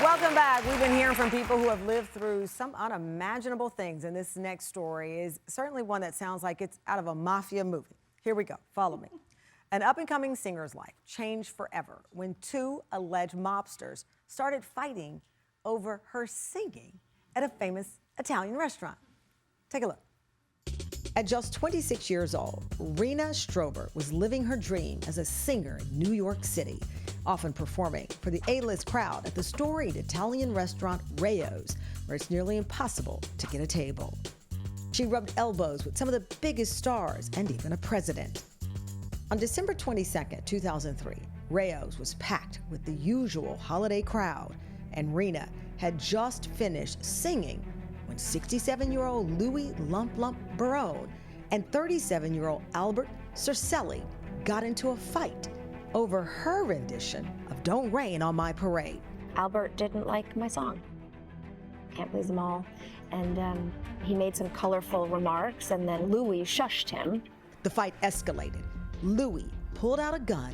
Welcome back. We've been hearing from people who have lived through some unimaginable things, and this next story is certainly one that sounds like it's out of a Mafia movie. Here we go. Follow me. An up-and-coming singer's life changed forever when two alleged mobsters started fighting over her singing at a famous Italian restaurant. Take a look. At just 26 years old, Rena Strober was living her dream as a singer in New York City, often performing for the A-list crowd at the storied Italian restaurant Rao's, where it's nearly impossible to get a table. She rubbed elbows with some of the biggest stars and even a president. On December 22, 2003, Rao's was packed with the usual holiday crowd, and Rena had just finished singing when 67-year-old Louis Lump Lump Barone and 37-year-old Albert Cercelli got into a fight over her rendition of Don't Rain on My Parade. Albert didn't like my song. Can't please them all. And he made some colorful remarks, and then Louis shushed him. The fight escalated. Louis pulled out a gun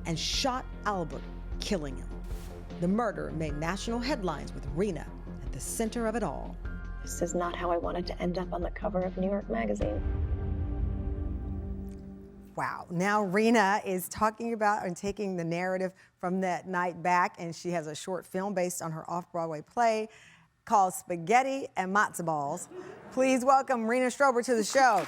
and shot Albert, killing him. The murder made national headlines with Rena at the center of it all. This is not how I wanted to end up on the cover of New York Magazine. Wow. Now Rena is talking about and taking the narrative from that night back, and she has a short film based on her off-Broadway play called Spaghetti and Matzo Balls. Please welcome Rena Strober to the show.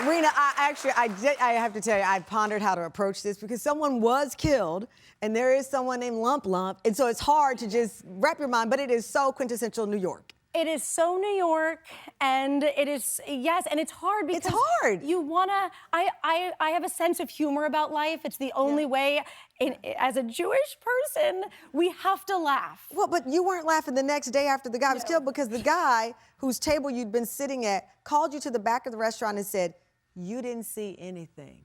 Rena, I have to tell you, I pondered how to approach this because someone was killed and there is someone named Lump Lump, and so it's hard to just wrap your mind, but it is so quintessential New York. It is so New York, and it is, yes, and it's hard because it's hard. You wanna, I have a sense of humor about life. It's the only way, as a Jewish person, we have to laugh. Well, but you weren't laughing the next day after the guy was killed because the guy whose table you'd been sitting at called you to the back of the restaurant and said, you didn't see anything.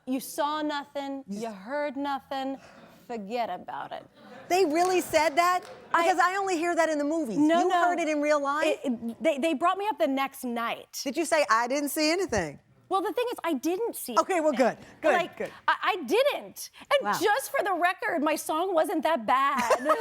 You saw nothing, you heard nothing, forget about it. They really said that? Because I only hear that in the movies. No, you heard it in real life? They brought me up the next night. Did you say, I didn't see anything? Well, the thing is, I didn't see Okay, well, good. Good. I didn't. And just for the record, my song wasn't that bad.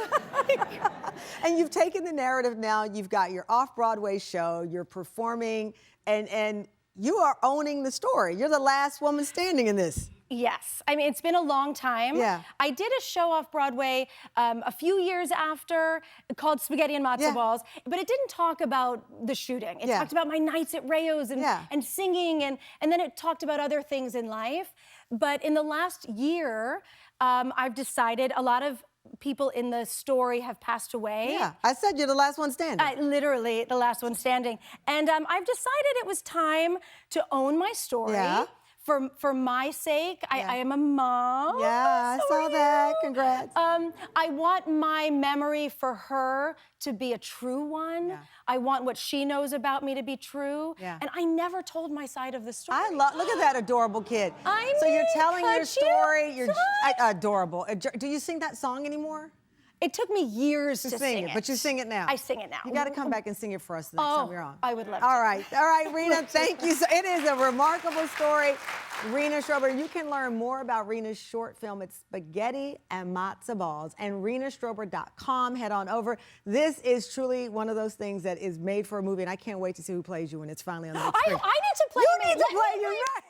And you've taken the narrative now, you've got your off-Broadway show, you're performing, and you are owning the story. You're the last woman standing in this. Yes. I mean, it's been a long time. Yeah. I did a show off Broadway a few years after called Spaghetti and Matzo Balls, but it didn't talk about the shooting. It talked about my nights at Rao's and singing, and then it talked about other things in life. But in the last year, I've decided a lot of people in the story have passed away. Yeah, I said you're the last one standing. Literally the last one standing. And I've decided it was time to own my story. Yeah. For my sake, I am a mom. Yeah, I saw that. Congrats. I want my memory for her to be a true one. Yeah. I want what she knows about me to be true. Yeah. And I never told my side of the story. Look at that adorable kid. So you're telling your story. You're adorable. Do you sing that song anymore? It took me years to sing it. But you sing it now. I sing it now. You got to come back and sing it for us the next time you're on. I would love to. All right, Rena, thank you. So it is a remarkable story. Rena Strober, you can learn more about Rena's short film. It's Spaghetti and Matzo Balls, and renastrober.com. Head on over. This is truly one of those things that is made for a movie, and I can't wait to see who plays you when it's finally on the big screen. I need to play me. You need to play. You're right.